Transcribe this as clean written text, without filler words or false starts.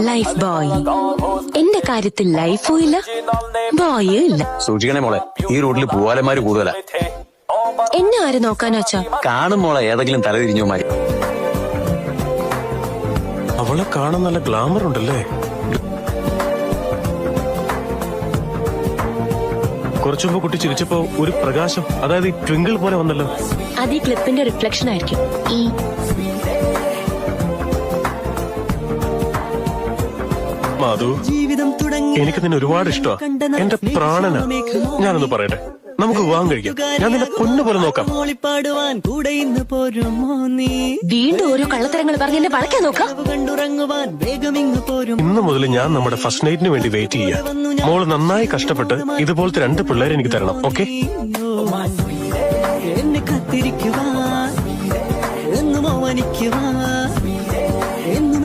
Life boy. എന്റെ കാര്യത്തിൽ ലൈഫും ഇല്ല ബോയും ഇല്ല. സൂക്ഷിക്കണേ മോളെ, ഈ റൂട്ടിൽ പൂവാലന്മാര് കൂടുതലാ. എന്നെ ആര് നോക്കാനാച്ചാ? കാണും മോളെ ഏതെങ്കിലും തലതിരിഞ്ഞോമാര്. അവളെ കാണാൻ നല്ല ഗ്ലാമർ ഉണ്ടല്ലേ. കുറച്ചുമ്പോ കുട്ടി ചിരിച്ചപ്പോ ഒരു പ്രകാശം, അതായത് ഈ ട്വിങ്കിൾ പോലെ വന്നല്ലോ. അത് ഈ ക്ലിപ്പിന്റെ റിഫ്ലക്ഷൻ ആയിരിക്കും. മാധു, എനിക്ക് നിന്നെ ഒരുപാട് ഇഷ്ടമാണ്. എന്റെ പ്രാണനാ. ഞാനൊന്ന് പറയട്ടെ, നമുക്ക് വിവാഹം കഴിക്കാം. ഞാൻ നിന്നെ പൊന്നു പോലെ നോക്കാം. വീണ്ടും ഓരോ കള്ളത്തരങ്ങൾ പറഞ്ഞ് എന്നെ വളയ്ക്കാൻ നോക്കാം. ഇന്ന് മുതൽ ഞാൻ നമ്മുടെ ഫസ്റ്റ് നൈറ്റിന് വേണ്ടി വെയിറ്റ് ചെയ്യാം. മോള് നന്നായി കഷ്ടപ്പെട്ട് ഇതുപോലത്തെ 2 പിള്ളേരെ എനിക്ക് തരണം. ഓക്കെ? എന്നെ കാത്തിരിക്കുവാൻ എന്നും അവനിക്കുവാൻ